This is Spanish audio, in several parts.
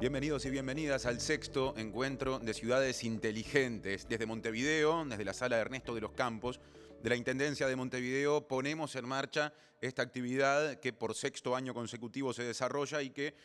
Bienvenidos y bienvenidas al sexto encuentro de ciudades inteligentes. Desde Montevideo, desde la sala Ernesto de los Campos, de la Intendencia de Montevideo, ponemos en marcha esta actividad que por sexto año consecutivo se desarrolla y que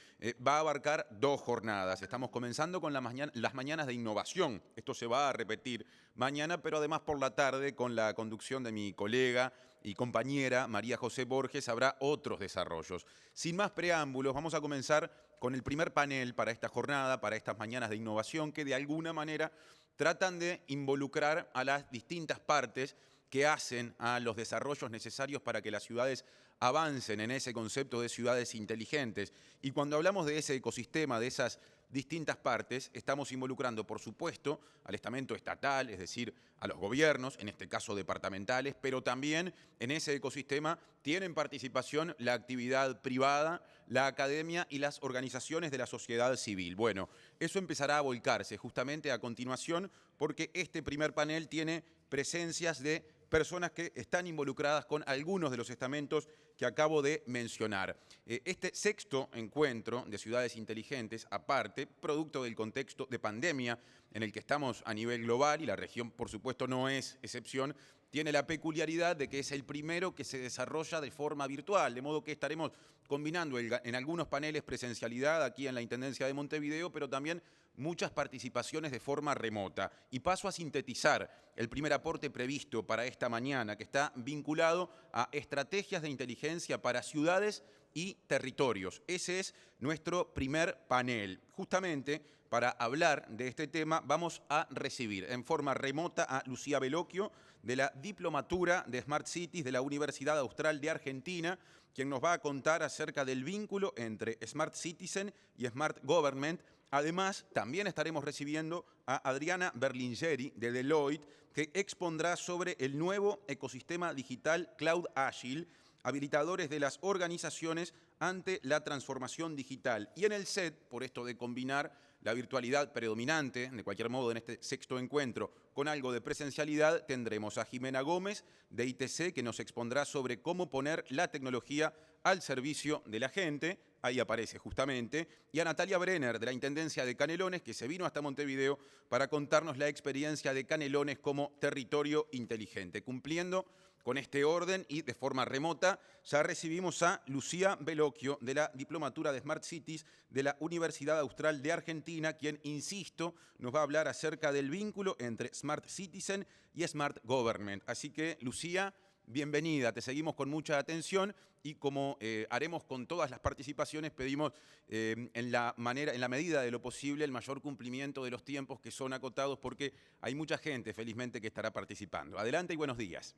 va a abarcar 2 jornadas. Estamos comenzando con las mañanas de innovación. Esto se va a repetir mañana, pero además por la tarde, con la conducción de mi colega y compañera María José Borges, habrá otros desarrollos. Sin más preámbulos, vamos a comenzar con el primer panel para esta jornada, para estas mañanas de innovación, que de alguna manera tratan de involucrar a las distintas partes que hacen a los desarrollos necesarios para que las ciudades avancen en ese concepto de ciudades inteligentes. Y cuando hablamos de ese ecosistema, de esas distintas partes, estamos involucrando, por supuesto, al estamento estatal, es decir, a los gobiernos, en este caso departamentales, pero también en ese ecosistema tienen participación la actividad privada, la academia y las organizaciones de la sociedad civil. Bueno, eso empezará a volcarse justamente a continuación porque este primer panel tiene presencias de personas que están involucradas con algunos de los estamentos que acabo de mencionar. Este sexto encuentro de ciudades inteligentes, aparte, producto del contexto de pandemia en el que estamos a nivel global, y la región, por supuesto, no es excepción, tiene la peculiaridad de que es el primero que se desarrolla de forma virtual, de modo que estaremos combinando en algunos paneles presencialidad aquí en la Intendencia de Montevideo, pero también muchas participaciones de forma remota. Y paso a sintetizar el primer aporte previsto para esta mañana, que está vinculado a estrategias de inteligencia para ciudades y territorios. Ese es nuestro primer panel. Justamente para hablar de este tema vamos a recibir en forma remota a Lucía Bellocchio, de la Diplomatura de Smart Cities de la Universidad Austral de Argentina, quien nos va a contar acerca del vínculo entre Smart Citizen y Smart Government. Además, también estaremos recibiendo a Adriana Berlingeri de Deloitte, que expondrá sobre el nuevo ecosistema digital Cloud Agile, habilitadores de las organizaciones ante la transformación digital. Y en el set, por esto de combinar la virtualidad predominante, de cualquier modo en este sexto encuentro, con algo de presencialidad, tendremos a Jimena Gómez de ITC, que nos expondrá sobre cómo poner la tecnología al servicio de la gente, ahí aparece justamente, y a Natalia Brenner de la Intendencia de Canelones, que se vino hasta Montevideo para contarnos la experiencia de Canelones como territorio inteligente. Cumpliendo con este orden y de forma remota, ya recibimos a Lucía Bellocchio de la Diplomatura de Smart Cities de la Universidad Austral de Argentina, quien, insisto, nos va a hablar acerca del vínculo entre Smart Citizen y Smart Government. Así que, Lucía, bienvenida, te seguimos con mucha atención y como haremos con todas las participaciones, pedimos en la medida de lo posible el mayor cumplimiento de los tiempos que son acotados porque hay mucha gente, felizmente, que estará participando. Adelante y buenos días.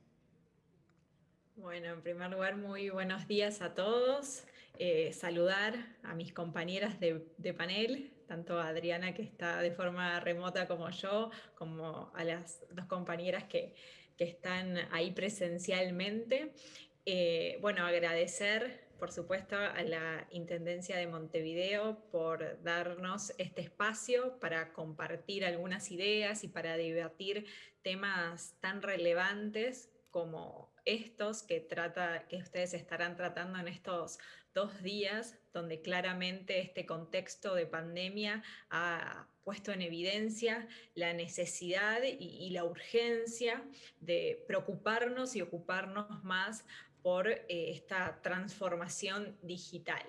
Bueno, en primer lugar, muy buenos días a todos. Saludar a mis compañeras de panel, tanto a Adriana, que está de forma remota como yo, como a las dos compañeras que están ahí presencialmente. Bueno, agradecer, por supuesto, a la Intendencia de Montevideo por darnos este espacio para compartir algunas ideas y para debatir temas tan relevantes como estos que ustedes estarán tratando en estos 2 días, donde claramente este contexto de pandemia ha puesto en evidencia la necesidad y la urgencia de preocuparnos y ocuparnos más por esta transformación digital.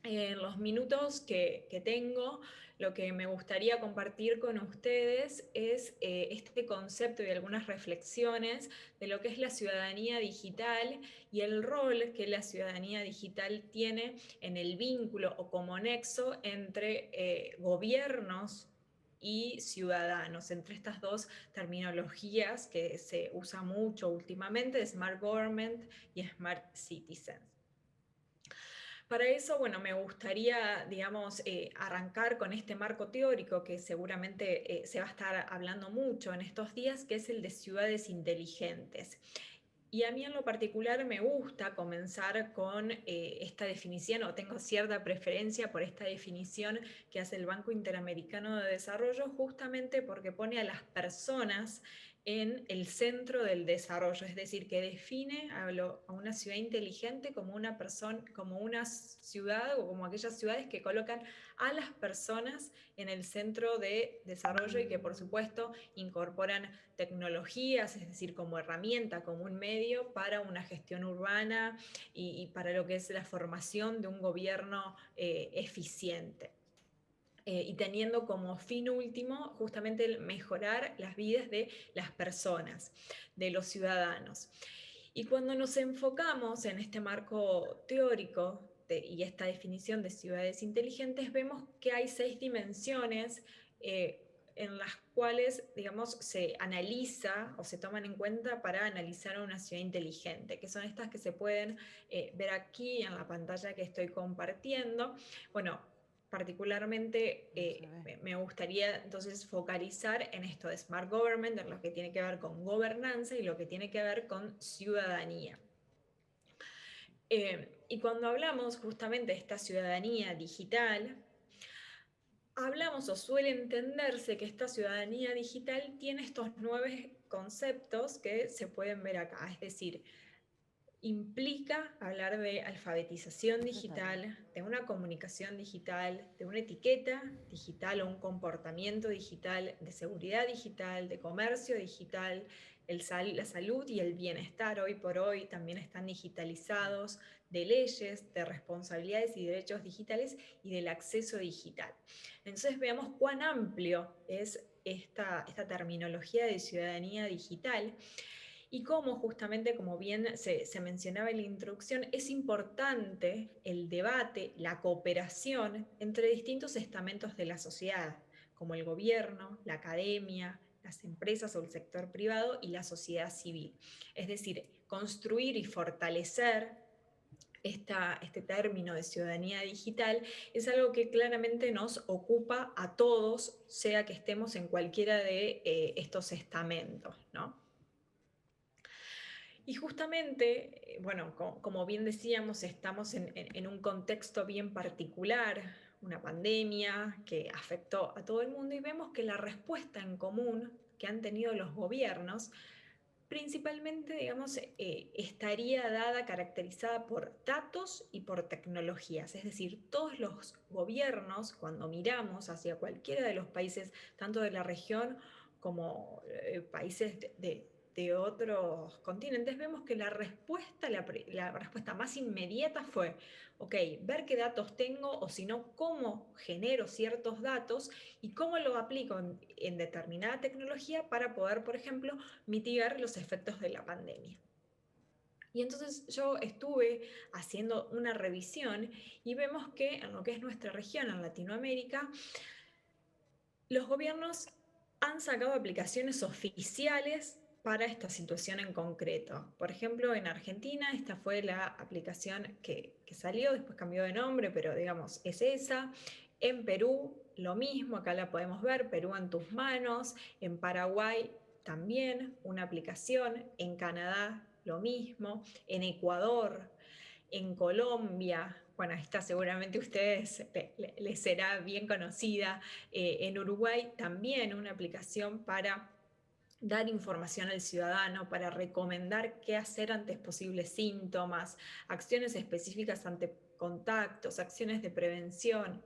En los minutos que tengo, lo que me gustaría compartir con ustedes es este concepto y algunas reflexiones de lo que es la ciudadanía digital y el rol que la ciudadanía digital tiene en el vínculo o como nexo entre gobiernos y ciudadanos, entre estas dos terminologías que se usa mucho últimamente, Smart Government y Smart Citizens. Para eso, bueno, me gustaría, digamos, arrancar con este marco teórico que seguramente se va a estar hablando mucho en estos días, que es el de ciudades inteligentes. Y a mí en lo particular me gusta comenzar con esta definición, o tengo cierta preferencia por esta definición que hace el Banco Interamericano de Desarrollo, justamente porque pone a las personas en el centro del desarrollo, es decir, que define a una ciudad inteligente como una persona, como una ciudad o como aquellas ciudades que colocan a las personas en el centro de desarrollo y que por supuesto incorporan tecnologías, es decir, como herramienta, como un medio para una gestión urbana y para lo que es la formación de un gobierno eficiente. Y teniendo como fin último justamente el mejorar las vidas de las personas, de los ciudadanos. Y cuando nos enfocamos en este marco teórico y esta definición de ciudades inteligentes, vemos que hay 6 dimensiones en las cuales, digamos, se analiza o se toman en cuenta para analizar una ciudad inteligente, que son estas que se pueden ver aquí en la pantalla que estoy compartiendo. Bueno, particularmente me gustaría entonces focalizar en esto de Smart Government, en lo que tiene que ver con gobernanza y lo que tiene que ver con ciudadanía. Y cuando hablamos justamente de esta ciudadanía digital, hablamos o suele entenderse que esta ciudadanía digital tiene estos 9 conceptos que se pueden ver acá, es decir, implica hablar de alfabetización digital, de una comunicación digital, de una etiqueta digital o un comportamiento digital, de seguridad digital, de comercio digital, la salud y el bienestar hoy por hoy también están digitalizados, de leyes, de responsabilidades y derechos digitales y del acceso digital. Entonces veamos cuán amplio es esta terminología de ciudadanía digital y cómo justamente, como bien se mencionaba en la introducción, es importante el debate, la cooperación entre distintos estamentos de la sociedad, como el gobierno, la academia, las empresas o el sector privado y la sociedad civil. Es decir, construir y fortalecer este término de ciudadanía digital es algo que claramente nos ocupa a todos, sea que estemos en cualquiera de estos estamentos, ¿no? Y justamente, bueno, como bien decíamos, estamos en un contexto bien particular, una pandemia que afectó a todo el mundo y vemos que la respuesta en común que han tenido los gobiernos principalmente, digamos, estaría dada, caracterizada por datos y por tecnologías. Es decir, todos los gobiernos, cuando miramos hacia cualquiera de los países, tanto de la región como países de otros continentes, vemos que la respuesta, la respuesta más inmediata fue, ok, ver qué datos tengo o si no, cómo genero ciertos datos y cómo lo aplico en determinada tecnología para poder, por ejemplo, mitigar los efectos de la pandemia. Y entonces yo estuve haciendo una revisión y vemos que en lo que es nuestra región, en Latinoamérica, los gobiernos han sacado aplicaciones oficiales para esta situación en concreto. Por ejemplo, en Argentina esta fue la aplicación que salió, después cambió de nombre, pero digamos es esa. En Perú lo mismo, acá la podemos ver, Perú en tus manos. En Paraguay también una aplicación. En Canadá lo mismo. En Ecuador, en Colombia, bueno, esta seguramente a ustedes les será bien conocida, en Uruguay también una aplicación para dar información al ciudadano, para recomendar qué hacer ante posibles síntomas, acciones específicas ante contactos, acciones de prevención.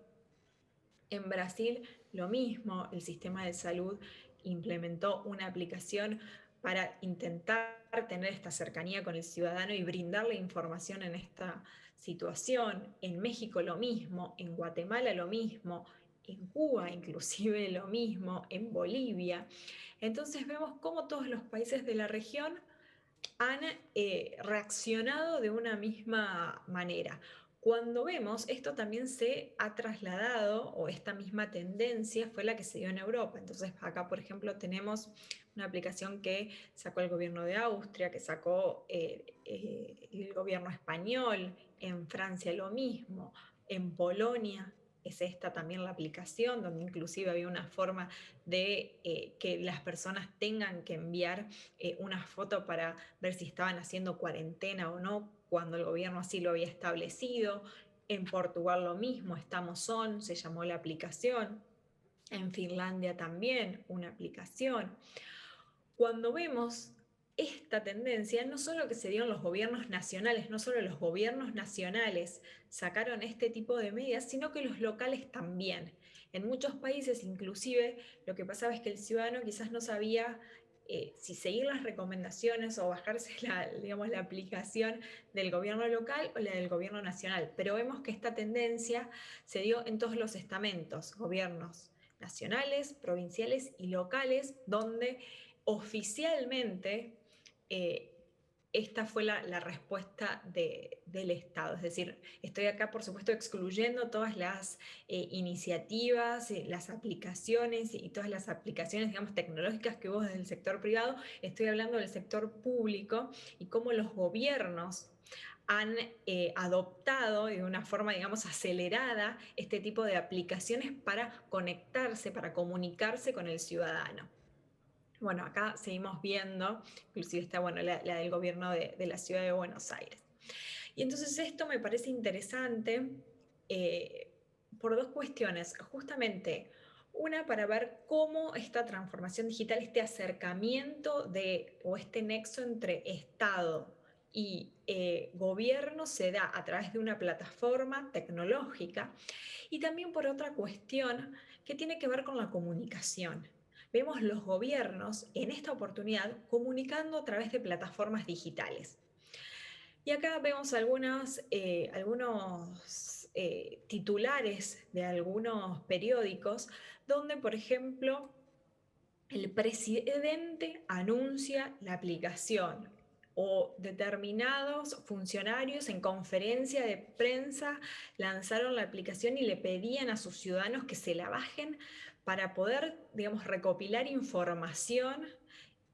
En Brasil lo mismo, el sistema de salud implementó una aplicación para intentar tener esta cercanía con el ciudadano y brindarle información en esta situación. En México lo mismo, en Guatemala lo mismo, en Cuba inclusive lo mismo, en Bolivia. Entonces vemos cómo todos los países de la región han reaccionado de una misma manera. Cuando vemos, esto también se ha trasladado, o esta misma tendencia fue la que se dio en Europa. Entonces, acá, por ejemplo, tenemos una aplicación que sacó el gobierno de Austria, que sacó el gobierno español, en Francia lo mismo, en Polonia es esta también la aplicación, donde inclusive había una forma de que las personas tengan que enviar una foto para ver si estaban haciendo cuarentena o no, cuando el gobierno así lo había establecido. En Portugal lo mismo, Estamos On, se llamó la aplicación. En Finlandia también una aplicación. cuando vemos esta tendencia, no solo que se dio en los gobiernos nacionales, no solo los gobiernos nacionales sacaron este tipo de medidas, sino que los locales también. En muchos países, inclusive, lo que pasaba es que el ciudadano quizás no sabía si seguir las recomendaciones o bajarse digamos, la aplicación del gobierno local o la del gobierno nacional. Pero vemos que esta tendencia se dio en todos los estamentos, gobiernos nacionales, provinciales y locales, donde oficialmente eh, esta fue la respuesta del Estado. Es decir, estoy acá, por supuesto, excluyendo todas las iniciativas, las aplicaciones y todas las aplicaciones, digamos, tecnológicas que hubo desde el sector privado. Estoy hablando del sector público y cómo los gobiernos han adoptado de una forma, digamos, acelerada este tipo de aplicaciones para conectarse, para comunicarse con el ciudadano. Bueno, acá seguimos viendo, inclusive está bueno, la del gobierno de la ciudad de Buenos Aires. Y entonces esto me parece interesante eh, por dos cuestiones. Justamente, una para ver cómo esta transformación digital, este acercamiento o este nexo entre Estado y gobierno se da a través de una plataforma tecnológica, y también por otra cuestión que tiene que ver con la comunicación. Vemos los gobiernos en esta oportunidad comunicando a través de plataformas digitales. Y acá vemos algunos titulares de algunos periódicos donde, por ejemplo, el presidente anuncia la aplicación o determinados funcionarios en conferencia de prensa lanzaron la aplicación y le pedían a sus ciudadanos que se la bajen para poder, digamos, recopilar información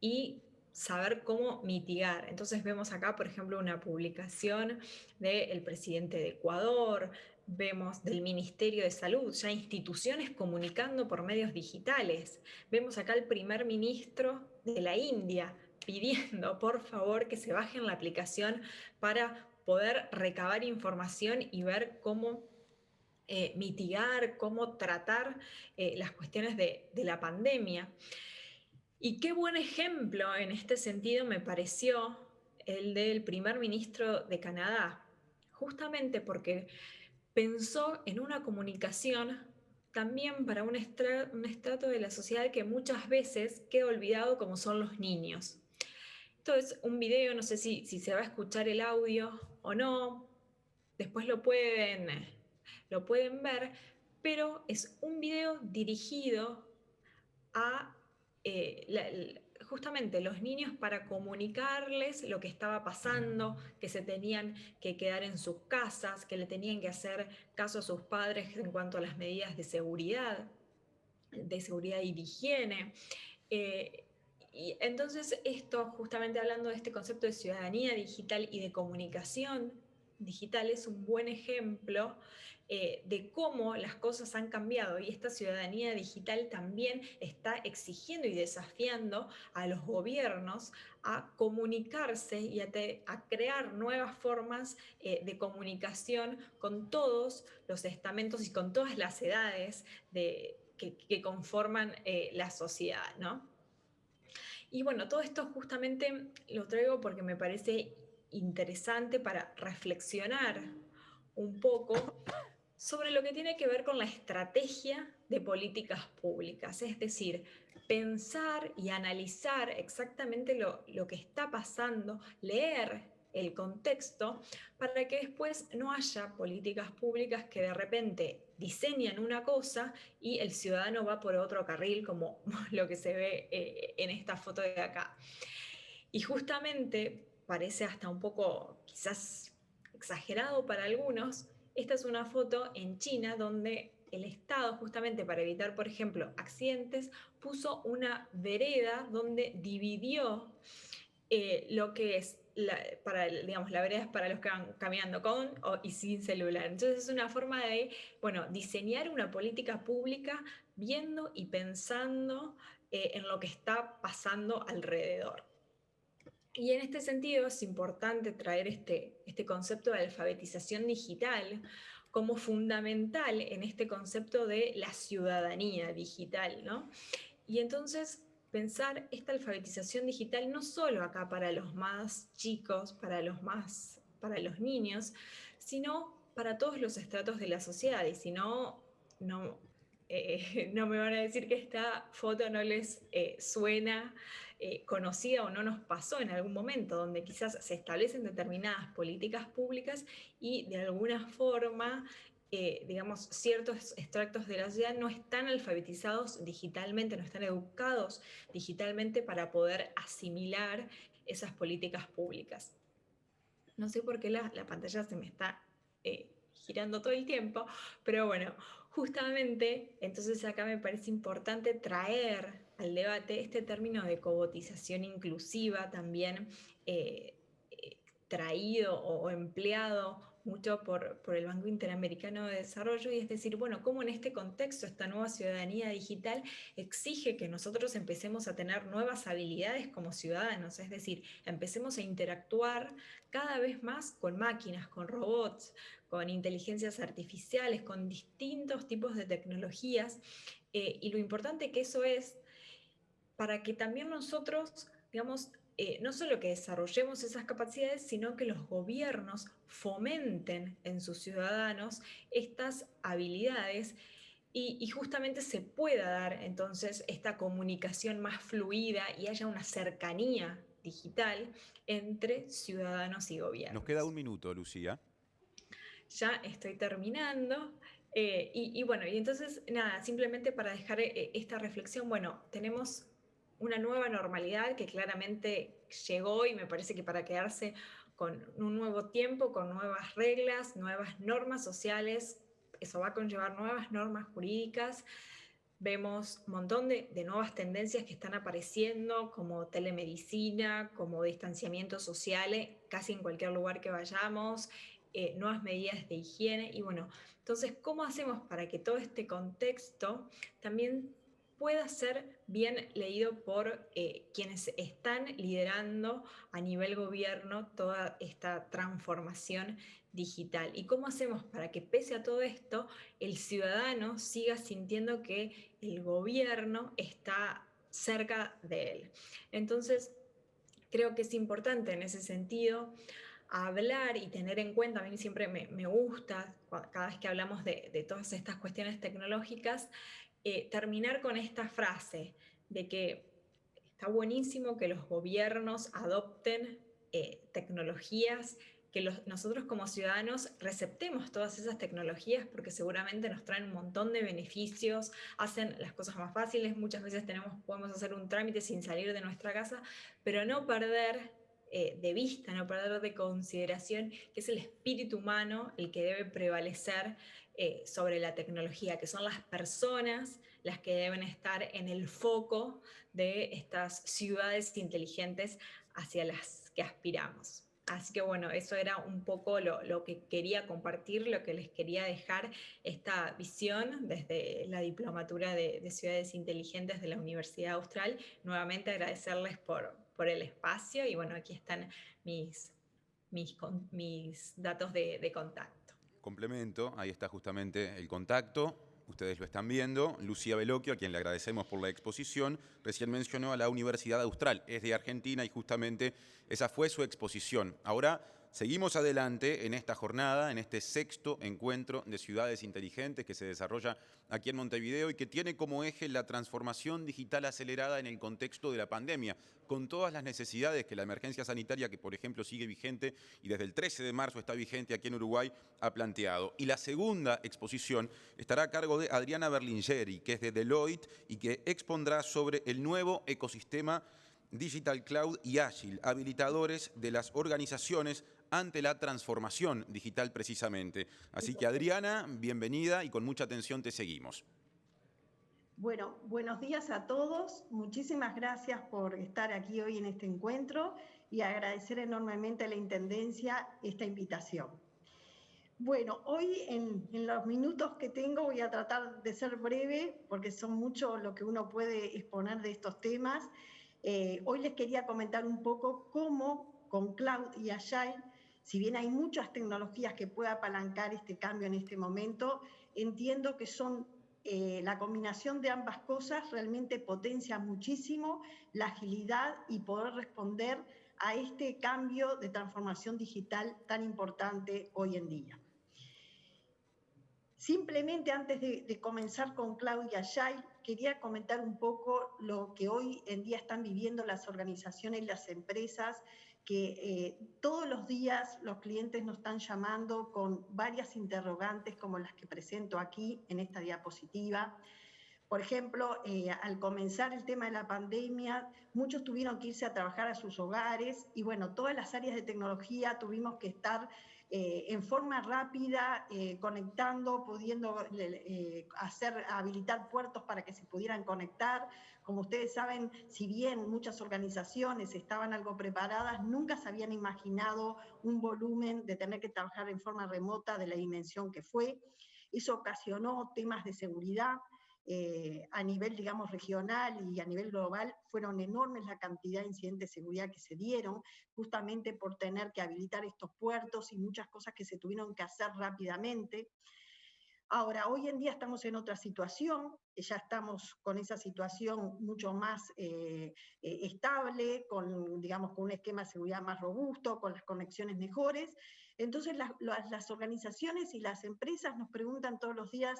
y saber cómo mitigar. Entonces vemos acá, por ejemplo, una publicación del presidente de Ecuador, vemos del Ministerio de Salud, ya instituciones comunicando por medios digitales. Vemos acá al primer ministro de la India pidiendo, por favor, que se bajen la aplicación para poder recabar información y ver cómo mitigar, cómo tratar las cuestiones de la pandemia. Y qué buen ejemplo en este sentido me pareció el del primer ministro de Canadá, justamente porque pensó en una comunicación también para un estrato de la sociedad que muchas veces queda olvidado, como son los niños. Esto es un video, no sé si se va a escuchar el audio o no, después lo pueden ver, pero es un video dirigido a justamente los niños para comunicarles lo que estaba pasando, que se tenían que quedar en sus casas, que le tenían que hacer caso a sus padres en cuanto a las medidas de seguridad y de higiene. Eh, y entonces esto, justamente hablando de este concepto de ciudadanía digital y de comunicación digital, es un buen ejemplo de cómo las cosas han cambiado, y esta ciudadanía digital también está exigiendo y desafiando a los gobiernos a comunicarse y a crear nuevas formas de comunicación con todos los estamentos y con todas las edades que conforman la sociedad, ¿no? Y bueno, todo esto justamente lo traigo porque me parece interesante para reflexionar un poco sobre lo que tiene que ver con la estrategia de políticas públicas, es decir, pensar y analizar exactamente lo que está pasando, leer el contexto, para que después no haya políticas públicas que de repente diseñan una cosa y el ciudadano va por otro carril, como lo que se ve en esta foto de acá. Y justamente parece hasta un poco quizás exagerado para algunos. Esta es una foto en China donde el Estado, justamente para evitar, por ejemplo, accidentes, puso una vereda donde dividió lo que es digamos, la vereda es para los que van caminando con y sin celular. Entonces es una forma de, bueno, diseñar una política pública viendo y pensando en lo que está pasando alrededor. Y en este sentido es importante traer este concepto de alfabetización digital como fundamental en este concepto de la ciudadanía digital, ¿no? Y entonces pensar esta alfabetización digital no solo acá para los más chicos, para los niños, sino para todos los estratos de la sociedad. Y si no, no, no me van a decir que esta foto no les suena conocida o no nos pasó en algún momento, donde quizás se establecen determinadas políticas públicas y de alguna forma digamos, ciertos extractos de la sociedad no están alfabetizados digitalmente, no están educados digitalmente para poder asimilar esas políticas públicas. No sé por qué la pantalla se me está girando todo el tiempo, pero bueno, justamente entonces acá me parece importante traer al debate este término de cobotización inclusiva también eh, traído o empleado mucho por el Banco Interamericano de Desarrollo, y es decir, bueno, cómo en este contexto esta nueva ciudadanía digital exige que nosotros empecemos a tener nuevas habilidades como ciudadanos, es decir, empecemos a interactuar cada vez más con máquinas, con robots, con inteligencias artificiales, con distintos tipos de tecnologías, y lo importante que eso es para que también nosotros, digamos, no solo que desarrollemos esas capacidades, sino que los gobiernos fomenten en sus ciudadanos estas habilidades y justamente se pueda dar entonces esta comunicación más fluida y haya una cercanía digital entre ciudadanos y Nos queda gobiernos. un minuto, Lucía. Ya estoy terminando. Y bueno, y entonces nada, simplemente para dejar esta reflexión, bueno, tenemos una nueva normalidad que claramente llegó y me parece que para quedarse con un nuevo tiempo, con nuevas reglas, nuevas normas sociales, eso va a conllevar nuevas normas jurídicas. Vemos un montón de nuevas tendencias que están apareciendo, como telemedicina, como distanciamiento social, casi en cualquier lugar que vayamos, nuevas medidas de higiene. Y bueno, entonces, ¿cómo hacemos para que todo este contexto también pueda ser bien leído por quienes están liderando a nivel gobierno toda esta transformación digital? ¿Y cómo hacemos para que pese a todo esto, el ciudadano siga sintiendo que el gobierno está cerca de él? Entonces, creo que es importante en ese sentido hablar y tener en cuenta, a mí siempre me gusta, cada vez que hablamos de todas estas cuestiones tecnológicas, terminar con esta frase de que está buenísimo que los gobiernos adopten tecnologías, que nosotros como ciudadanos receptemos todas esas tecnologías porque seguramente nos traen un montón de beneficios, hacen las cosas más fáciles, muchas veces podemos hacer un trámite sin salir de nuestra casa, pero no perder de vista, no perder de consideración que es el espíritu humano el que debe prevalecer sobre la tecnología, que son las personas las que deben estar en el foco de estas ciudades inteligentes hacia las que aspiramos. Así que bueno, eso era un poco lo que quería compartir, lo que les quería dejar, esta visión desde la diplomatura de ciudades inteligentes de la Universidad Austral. Nuevamente agradecerles por el espacio y bueno, aquí están mis datos de contacto. Complemento, ahí está justamente el contacto. Ustedes lo están viendo. Lucía Bellocchio, a quien le agradecemos por la exposición, recién mencionó a la Universidad Austral. Es de Argentina y justamente esa fue su exposición. Ahora seguimos adelante en esta jornada, en este sexto encuentro de ciudades inteligentes que se desarrolla aquí en Montevideo y que tiene como eje la transformación digital acelerada en el contexto de la pandemia, con todas las necesidades que la emergencia sanitaria, que por ejemplo sigue vigente y desde el 13 de marzo está vigente aquí en Uruguay, ha planteado. Y la segunda exposición estará a cargo de Adriana Berlingeri, que es de Deloitte y que expondrá sobre el nuevo ecosistema Digital Cloud y Ágil, habilitadores de las organizaciones ante la transformación digital precisamente. Así que Adriana, bienvenida y con mucha atención te seguimos. Bueno, buenos días a todos. Muchísimas gracias por estar aquí hoy en este encuentro y agradecer enormemente a la Intendencia esta invitación. Bueno, hoy en los minutos que tengo voy a tratar de ser breve porque son mucho lo que uno puede exponer de estos temas. Hoy les quería comentar un poco cómo con Cloud y Agile, si bien hay muchas tecnologías que pueden apalancar este cambio en este momento, entiendo que son la combinación de ambas cosas realmente potencia muchísimo la agilidad y poder responder a este cambio de transformación digital tan importante hoy en día. Simplemente antes de comenzar con Cloud y Agile, quería comentar un poco lo que hoy en día están viviendo las organizaciones y las empresas, que todos los días los clientes nos están llamando con varias interrogantes como las que presento aquí en esta diapositiva. Por ejemplo, al comenzar el tema de la pandemia, muchos tuvieron que irse a trabajar a sus hogares y bueno, todas las áreas de tecnología tuvimos que estar en forma rápida, conectando, pudiendo habilitar puertos para que se pudieran conectar. Como ustedes saben, si bien muchas organizaciones estaban algo preparadas, nunca se habían imaginado un volumen de tener que trabajar en forma remota de la dimensión que fue. Eso ocasionó temas de seguridad. A nivel, digamos, regional y a nivel global, fueron enormes la cantidad de incidentes de seguridad que se dieron, justamente por tener que habilitar estos puertos y muchas cosas que se tuvieron que hacer rápidamente. Ahora, hoy en día estamos en otra situación, ya estamos con esa situación mucho más estable, digamos, con un esquema de seguridad más robusto, con las conexiones mejores. Entonces, las organizaciones y las empresas nos preguntan todos los días,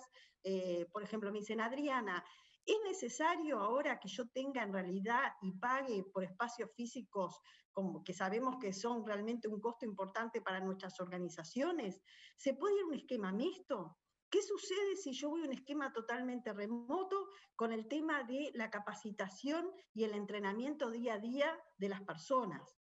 por ejemplo, me dicen, Adriana, ¿es necesario ahora que yo tenga en realidad y pague por espacios físicos como que sabemos que son realmente un costo importante para nuestras organizaciones? ¿Se puede ir a un esquema mixto? ¿Qué sucede si yo voy a un esquema totalmente remoto con el tema de la capacitación y el entrenamiento día a día de las personas?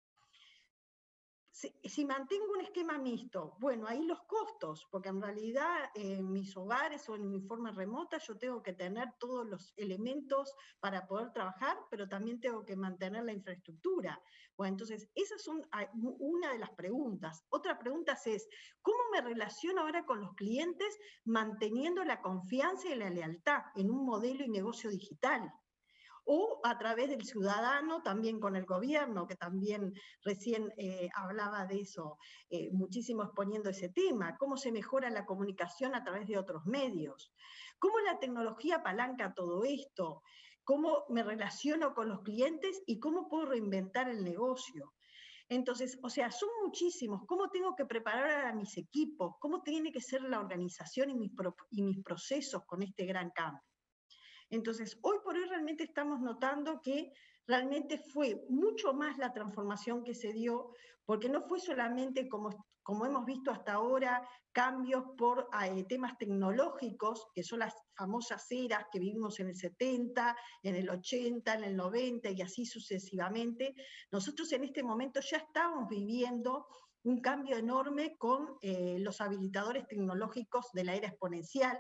Si mantengo un esquema mixto, bueno, ahí los costos, porque en realidad en mis hogares o en mi forma remota yo tengo que tener todos los elementos para poder trabajar, pero también tengo que mantener la infraestructura. Bueno, entonces, esas son una de las preguntas. Otra pregunta es, ¿cómo me relaciono ahora con los clientes manteniendo la confianza y la lealtad en un modelo y negocio digital? O a través del ciudadano, también con el gobierno, que también recién hablaba de eso, muchísimo exponiendo ese tema, cómo se mejora la comunicación a través de otros medios, cómo la tecnología apalanca todo esto, cómo me relaciono con los clientes y cómo puedo reinventar el negocio. Entonces, o sea, son muchísimos. ¿Cómo tengo que preparar a mis equipos? ¿Cómo tiene que ser la organización y mis procesos con este gran cambio? Entonces, hoy por hoy realmente estamos notando que realmente fue mucho más la transformación que se dio, porque no fue solamente como hemos visto hasta ahora, cambios por temas tecnológicos, que son las famosas eras que vivimos en el 70, en el 80, en el 90 y así sucesivamente. Nosotros en este momento ya estamos viviendo un cambio enorme con los habilitadores tecnológicos de la era exponencial,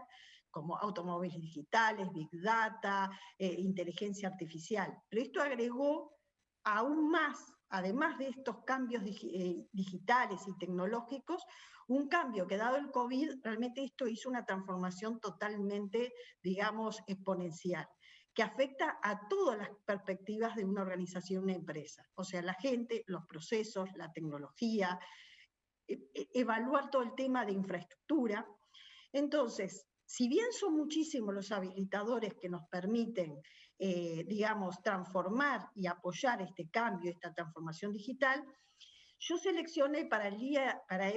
como automóviles digitales, Big Data, inteligencia artificial. Pero esto agregó aún más, además de estos cambios digitales y tecnológicos, un cambio que dado el COVID, realmente esto hizo una transformación totalmente, digamos, exponencial, que afecta a todas las perspectivas de una organización, una empresa. O sea, la gente, los procesos, la tecnología, evaluar todo el tema de infraestructura. Entonces, si bien son muchísimos los habilitadores que nos permiten, digamos, transformar y apoyar este cambio, esta transformación digital, yo seleccioné para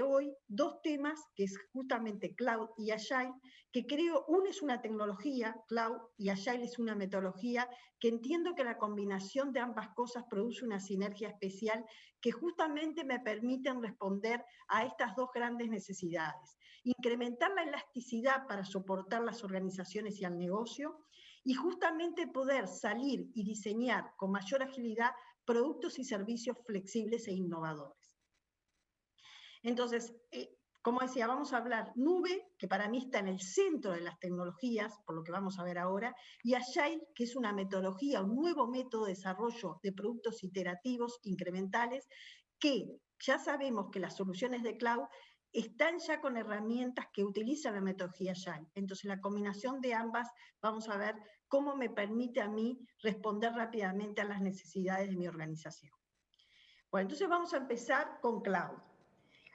hoy dos temas, que es justamente Cloud y Agile, que creo, uno es una tecnología, Cloud, y Agile es una metodología, que entiendo que la combinación de ambas cosas produce una sinergia especial que justamente me permiten responder a estas dos grandes necesidades. Incrementar la elasticidad para soportar las organizaciones y al negocio, y justamente poder salir y diseñar con mayor agilidad productos y servicios flexibles e innovadores. Entonces, como decía, vamos a hablar nube, que para mí está en el centro de las tecnologías, por lo que vamos a ver ahora, y Agile, que es una metodología, un nuevo método de desarrollo de productos iterativos incrementales, que ya sabemos que las soluciones de cloud están ya con herramientas que utilizan la metodología Agile. Entonces, la combinación de ambas, vamos a ver cómo me permite a mí responder rápidamente a las necesidades de mi organización. Bueno, entonces vamos a empezar con Cloud.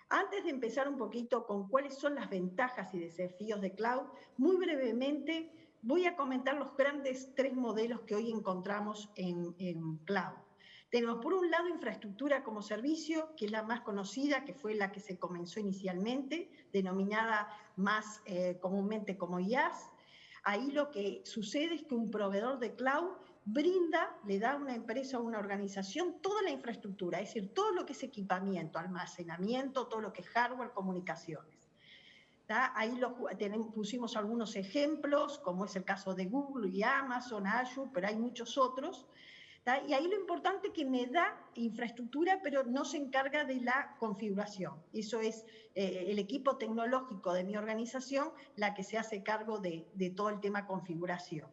Antes de empezar un poquito con cuáles son las ventajas y desafíos de Cloud, muy brevemente voy a comentar los grandes 3 modelos que hoy encontramos en cloud. Tenemos por un lado infraestructura como servicio, que es la más conocida, que fue la que se comenzó inicialmente, denominada más comúnmente como IaaS. Ahí lo que sucede es que un proveedor de cloud le da a una empresa o una organización toda la infraestructura, es decir, todo lo que es equipamiento, almacenamiento, todo lo que es hardware, comunicaciones. Ahí pusimos algunos ejemplos, como es el caso de Google y Amazon, Azure, pero hay muchos otros. Y ahí lo importante es que me da infraestructura, pero no se encarga de la configuración. Eso es el equipo tecnológico de mi organización la que se hace cargo de todo el tema configuración.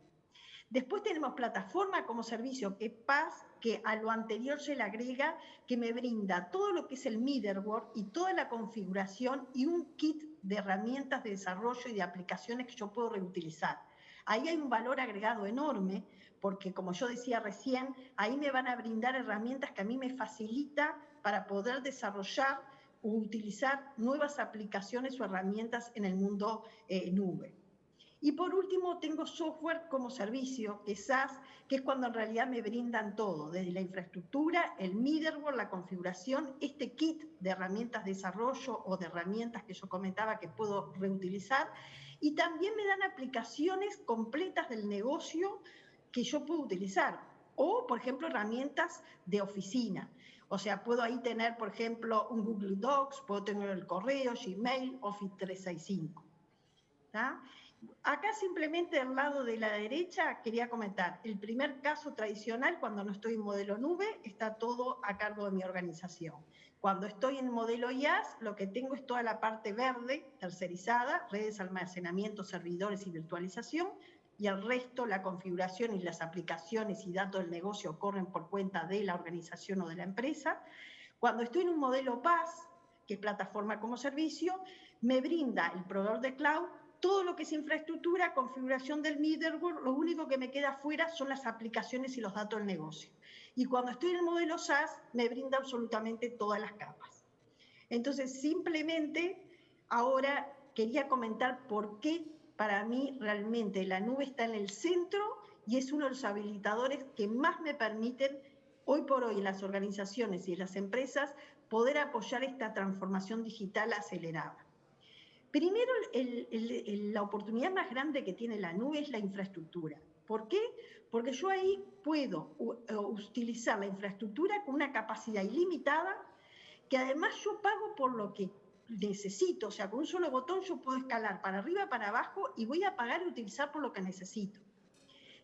Después tenemos plataforma como servicio, que es PaaS, que a lo anterior se le agrega que me brinda todo lo que es el middleware y toda la configuración y un kit de herramientas de desarrollo y de aplicaciones que yo puedo reutilizar. Ahí hay un valor agregado enorme, porque como yo decía recién, ahí me van a brindar herramientas que a mí me facilita para poder desarrollar o utilizar nuevas aplicaciones o herramientas en el mundo nube. Y por último, tengo software como servicio, que es SaaS, que es cuando en realidad me brindan todo, desde la infraestructura, el middleware, la configuración, este kit de herramientas de desarrollo o de herramientas que yo comentaba que puedo reutilizar, y también me dan aplicaciones completas del negocio que yo puedo utilizar, o, por ejemplo, herramientas de oficina. O sea, puedo ahí tener, por ejemplo, un Google Docs, puedo tener el correo, Gmail, Office 365. ¿Tá? Acá simplemente al lado de la derecha quería comentar, el primer caso tradicional, cuando no estoy en modelo nube, está todo a cargo de mi organización. Cuando estoy en modelo IaaS, lo que tengo es toda la parte verde, tercerizada, redes, almacenamiento, servidores y virtualización, y el resto, la configuración y las aplicaciones y datos del negocio corren por cuenta de la organización o de la empresa. Cuando estoy en un modelo PaaS, que es plataforma como servicio, me brinda el proveedor de cloud todo lo que es infraestructura, configuración del middleware, lo único que me queda fuera son las aplicaciones y los datos del negocio. Y cuando estoy en el modelo SaaS, me brinda absolutamente todas las capas. Entonces, simplemente ahora quería comentar por qué para mí realmente la nube está en el centro y es uno de los habilitadores que más me permiten hoy por hoy en las organizaciones y en las empresas poder apoyar esta transformación digital acelerada. Primero, la oportunidad más grande que tiene la nube es la infraestructura. ¿Por qué? Porque yo ahí puedo utilizar la infraestructura con una capacidad ilimitada, que además yo pago por lo que necesito. O sea, con un solo botón yo puedo escalar para arriba, para abajo, y voy a pagar y utilizar por lo que necesito.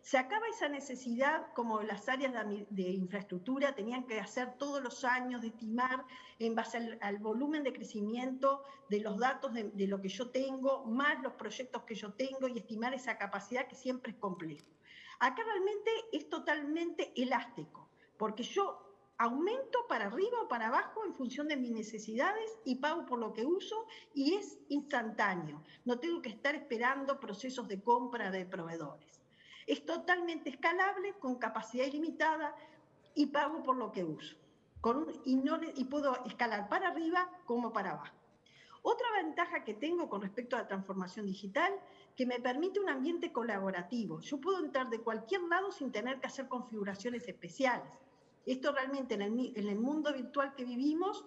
Se acaba esa necesidad, como las áreas de infraestructura tenían que hacer todos los años, de estimar en base al volumen de crecimiento de los datos de lo que yo tengo, más los proyectos que yo tengo, y estimar esa capacidad que siempre es complejo. Acá realmente es totalmente elástico, porque yo aumento para arriba o para abajo en función de mis necesidades y pago por lo que uso, y es instantáneo. No tengo que estar esperando procesos de compra de proveedores. Es totalmente escalable, con capacidad ilimitada, y pago por lo que uso. Y puedo escalar para arriba como para abajo. Otra ventaja que tengo con respecto a la transformación digital, que me permite un ambiente colaborativo. Yo puedo entrar de cualquier lado sin tener que hacer configuraciones especiales. Esto realmente en el mundo virtual que vivimos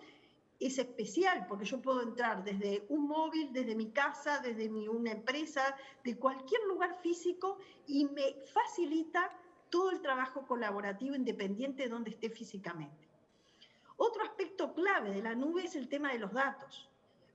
es especial, porque yo puedo entrar desde un móvil, desde mi casa, desde una empresa, de cualquier lugar físico, y me facilita todo el trabajo colaborativo independiente de donde esté físicamente. Otro aspecto clave de la nube es el tema de los datos.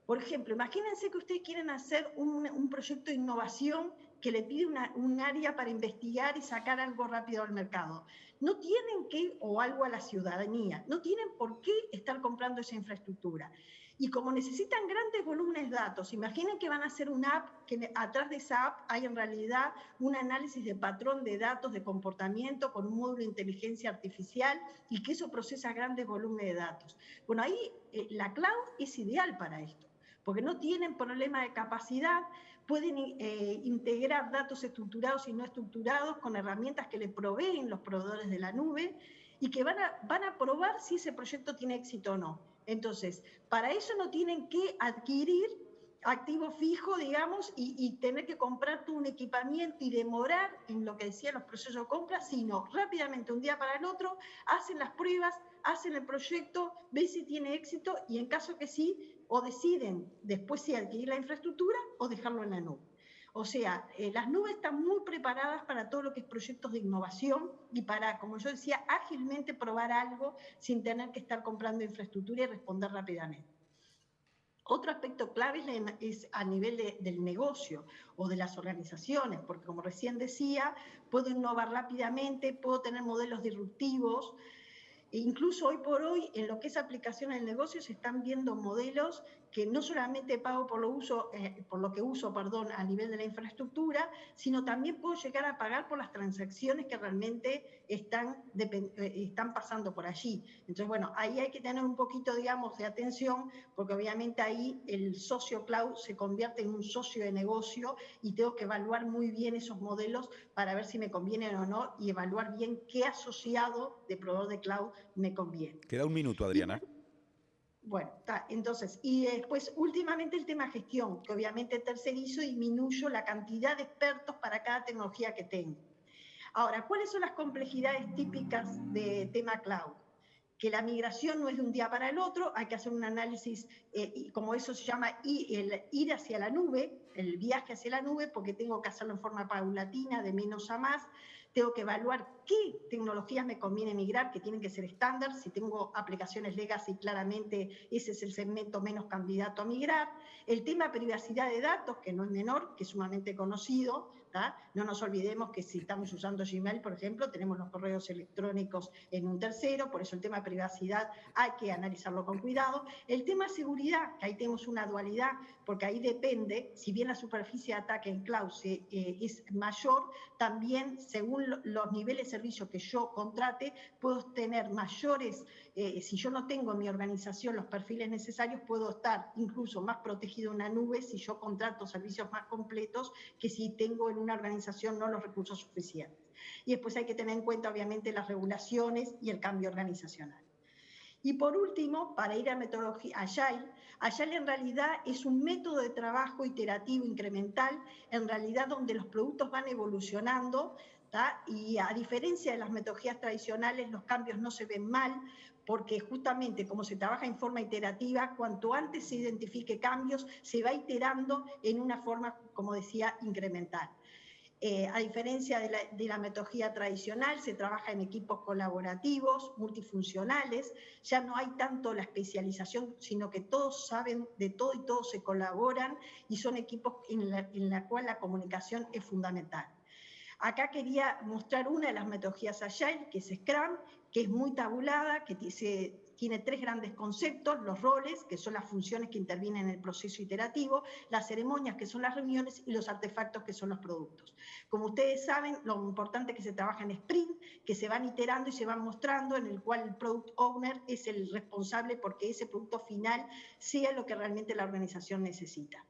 Por ejemplo, imagínense que ustedes quieren hacer un proyecto de innovación que le pide un área para investigar y sacar algo rápido al mercado. No tienen que, o algo a la ciudadanía, no tienen por qué estar comprando esa infraestructura. Y como necesitan grandes volúmenes de datos, imaginen que van a hacer una app, que atrás de esa app hay en realidad un análisis de patrón de datos de comportamiento con un módulo de inteligencia artificial, y que eso procesa grandes volúmenes de datos. Bueno, ahí la cloud es ideal para esto, porque no tienen problema de capacidad, pueden integrar datos estructurados y no estructurados con herramientas que les proveen los proveedores de la nube, y que van a probar si ese proyecto tiene éxito o no. Entonces, para eso no tienen que adquirir activo fijo, digamos, y tener que comprar todo un equipamiento y demorar en lo que decían los procesos de compra, sino rápidamente, un día para el otro, hacen las pruebas, hacen el proyecto, ven si tiene éxito y en caso que sí, o deciden después si adquirir la infraestructura o dejarlo en la nube. O sea, las nubes están muy preparadas para todo lo que es proyectos de innovación y para, como yo decía, ágilmente probar algo sin tener que estar comprando infraestructura y responder rápidamente. Otro aspecto clave es a nivel del negocio o de las organizaciones, porque como recién decía, puedo innovar rápidamente, puedo tener modelos disruptivos. E incluso hoy por hoy, en lo que es aplicación en el negocio, se están viendo modelos que no solamente pago por lo que uso a nivel de la infraestructura, sino también puedo llegar a pagar por las transacciones que realmente están pasando por allí. Entonces, bueno, ahí hay que tener un poquito, digamos, de atención, porque obviamente ahí el socio cloud se convierte en un socio de negocio y tengo que evaluar muy bien esos modelos para ver si me convienen o no y evaluar bien qué asociado de proveedor de cloud me conviene. Queda un minuto, Adriana. Bueno, entonces, y después últimamente el tema gestión, que obviamente tercerizo y disminuyo la cantidad de expertos para cada tecnología que tengo. Ahora, ¿cuáles son las complejidades típicas de tema cloud? Que la migración no es de un día para el otro, hay que hacer un análisis, como eso se llama, el ir hacia la nube, el viaje hacia la nube, porque tengo que hacerlo en forma paulatina, de menos a más. Tengo que evaluar qué tecnologías me conviene migrar, que tienen que ser estándar. Si tengo aplicaciones legacy, claramente ese es el segmento menos candidato a migrar. El tema de privacidad de datos, que no es menor, que es sumamente conocido. No nos olvidemos que si estamos usando Gmail, por ejemplo, tenemos los correos electrónicos en un tercero, por eso el tema de privacidad hay que analizarlo con cuidado. El tema de seguridad, que ahí tenemos una dualidad, porque ahí depende, si bien la superficie de ataque en cloud es mayor, también según los niveles de servicio que yo contrate, puedo tener mayores, si yo no tengo en mi organización los perfiles necesarios, puedo estar incluso más protegido en una nube si yo contrato servicios más completos que si tengo en una organización no los recursos suficientes. Y después hay que tener en cuenta, obviamente, las regulaciones y el cambio organizacional. Y por último, para ir a metodología Agile en realidad es un método de trabajo iterativo incremental, en realidad donde los productos van evolucionando, y a diferencia de las metodologías tradicionales, los cambios no se ven mal, porque justamente como se trabaja en forma iterativa, cuanto antes se identifique cambios, se va iterando en una forma, como decía, incremental. A diferencia de la metodología tradicional, se trabaja en equipos colaborativos, multifuncionales, ya no hay tanto la especialización, sino que todos saben de todo y todos se colaboran y son equipos en la cual la comunicación es fundamental. Acá quería mostrar una de las metodologías Agile, que es Scrum, que es muy tabulada, que tiene 3 grandes conceptos: los roles, que son las funciones que intervienen en el proceso iterativo, las ceremonias, que son las reuniones, y los artefactos, que son los productos. Como ustedes saben, lo importante es que se trabaja en sprint, que se van iterando y se van mostrando, en el cual el product owner es el responsable porque ese producto final sea lo que realmente la organización necesita.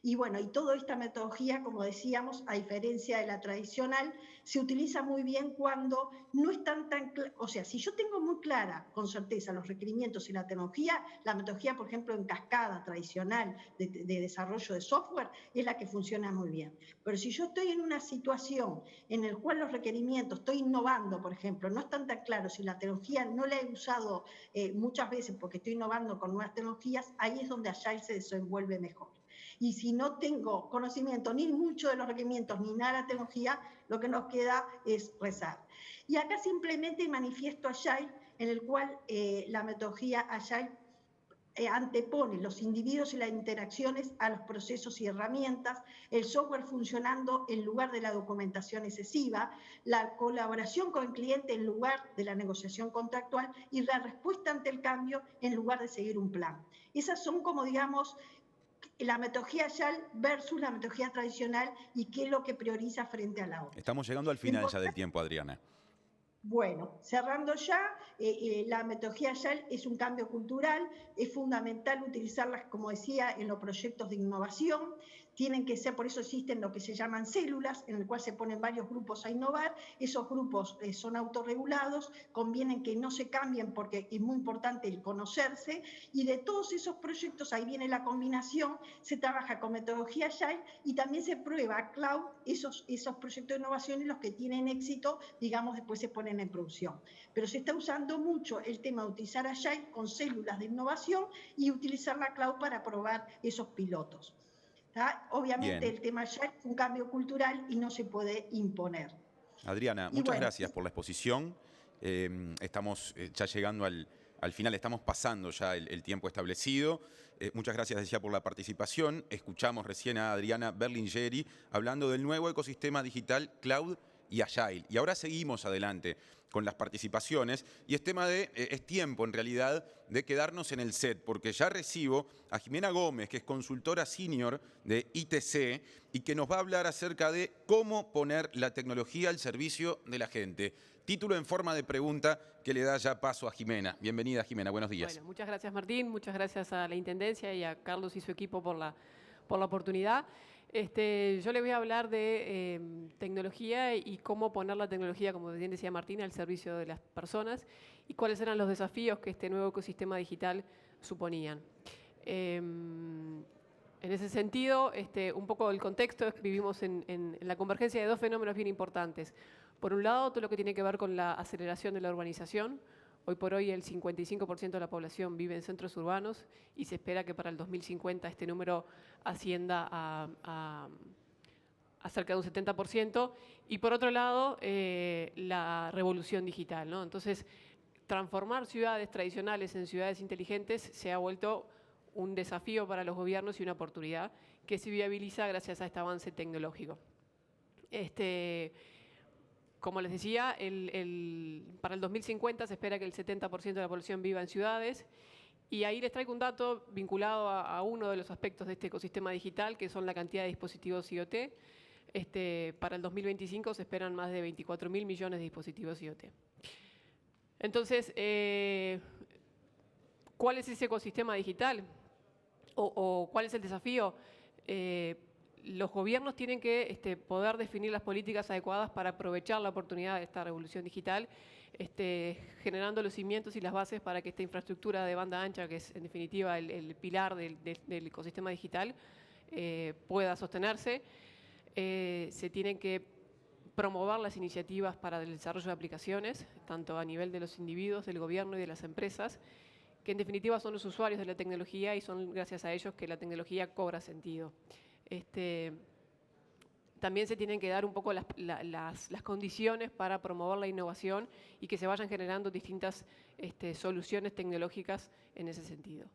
Y bueno, y toda esta metodología, como decíamos, a diferencia de la tradicional, se utiliza muy bien cuando no están tan claros. O sea, si yo tengo muy clara, con certeza, los requerimientos y la tecnología, la metodología, por ejemplo, en cascada tradicional de desarrollo de software, es la que funciona muy bien. Pero si yo estoy en una situación en la cual los requerimientos, estoy innovando, por ejemplo, no están tan claros y la tecnología no la he usado muchas veces porque estoy innovando con nuevas tecnologías, ahí es donde Agile se desenvuelve mejor. Y si no tengo conocimiento ni mucho de los requerimientos ni nada de la tecnología, lo que nos queda es rezar. Y acá simplemente manifiesto Agile, en el cual la metodología Agile antepone los individuos y las interacciones a los procesos y herramientas, el software funcionando en lugar de la documentación excesiva, la colaboración con el cliente en lugar de la negociación contractual y la respuesta ante el cambio en lugar de seguir un plan. Esas son, como digamos, la metodología Agile versus la metodología tradicional y qué es lo que prioriza frente a la otra. Estamos llegando al final ya del tiempo, Adriana. Bueno, cerrando ya, la metodología Agile es un cambio cultural, es fundamental utilizarlas, como decía, en los proyectos de innovación. tienen que ser, por eso existen lo que se llaman células, en el cual se ponen varios grupos a innovar. Esos grupos son autorregulados, conviene que no se cambien porque es muy importante el conocerse, y de todos esos proyectos, ahí viene la combinación, se trabaja con metodología Agile y también se prueba cloud, esos proyectos de innovación, y los que tienen éxito, digamos, después se ponen en producción. Pero se está usando mucho el tema de utilizar Agile con células de innovación y utilizar la cloud para probar esos pilotos. Obviamente Bien. el tema Agile es un cambio cultural y no se puede imponer. Adriana, muchas gracias por la exposición. Estamos ya llegando al final, estamos pasando ya el tiempo establecido. Muchas gracias, decía, por la participación. Escuchamos recién a Adriana Berlingeri hablando del nuevo ecosistema digital Cloud y Agile. Y ahora seguimos adelante con las participaciones, y es tiempo en realidad de quedarnos en el set, porque ya recibo a Jimena Gómez, que es consultora senior de ITC, y que nos va a hablar acerca de cómo poner la tecnología al servicio de la gente. Título en forma de pregunta que le da ya paso a Jimena. Bienvenida, Jimena, buenos días. Bueno, muchas gracias, Martín, muchas gracias a la Intendencia y a Carlos y su equipo por la oportunidad. Yo le voy a hablar de tecnología y cómo poner la tecnología, como bien decía Martín, al servicio de las personas, y cuáles eran los desafíos que este nuevo ecosistema digital suponían. En ese sentido, un poco el contexto es que vivimos en la convergencia de dos fenómenos bien importantes. Por un lado, todo lo que tiene que ver con la aceleración de la urbanización. Hoy por hoy el 55% de la población vive en centros urbanos y se espera que para el 2050 este número ascienda a cerca de un 70%. Y por otro lado, la revolución digital, ¿no? Entonces, transformar ciudades tradicionales en ciudades inteligentes se ha vuelto un desafío para los gobiernos y una oportunidad que se viabiliza gracias a este avance tecnológico. Como les decía, para el 2050 se espera que el 70% de la población viva en ciudades, y ahí les traigo un dato vinculado a uno de los aspectos de este ecosistema digital, que son la cantidad de dispositivos IoT. Para el 2025 se esperan más de 24.000 millones de dispositivos IoT. Entonces, ¿cuál es ese ecosistema digital? ¿O cuál es el desafío? Los gobiernos tienen que poder definir las políticas adecuadas para aprovechar la oportunidad de esta revolución digital, generando los cimientos y las bases para que esta infraestructura de banda ancha, que es en definitiva el pilar del ecosistema digital, pueda sostenerse. Se tienen que promover las iniciativas para el desarrollo de aplicaciones, tanto a nivel de los individuos, del gobierno y de las empresas, que en definitiva son los usuarios de la tecnología y son gracias a ellos que la tecnología cobra sentido. También se tienen que dar un poco las condiciones para promover la innovación y que se vayan generando distintas soluciones tecnológicas en ese sentido.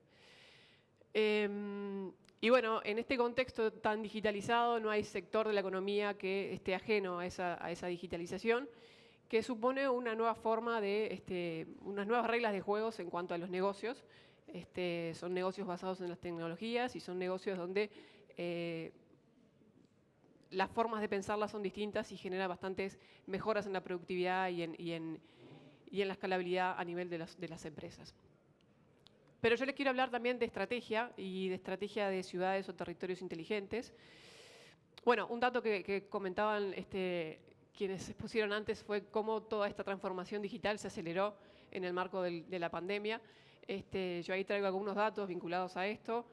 Y bueno, en este contexto tan digitalizado no hay sector de la economía que esté ajeno a esa digitalización, que supone una nueva forma unas nuevas reglas de juegos en cuanto a los negocios. Son negocios basados en las tecnologías y son negocios donde las formas de pensarlas son distintas y genera bastantes mejoras en la productividad y en la escalabilidad a nivel de las empresas. Pero yo les quiero hablar también de estrategia y de estrategia de ciudades o territorios inteligentes. Bueno, un dato que comentaban quienes expusieron antes fue cómo toda esta transformación digital se aceleró en el marco de la pandemia. Yo ahí traigo algunos datos vinculados a esto.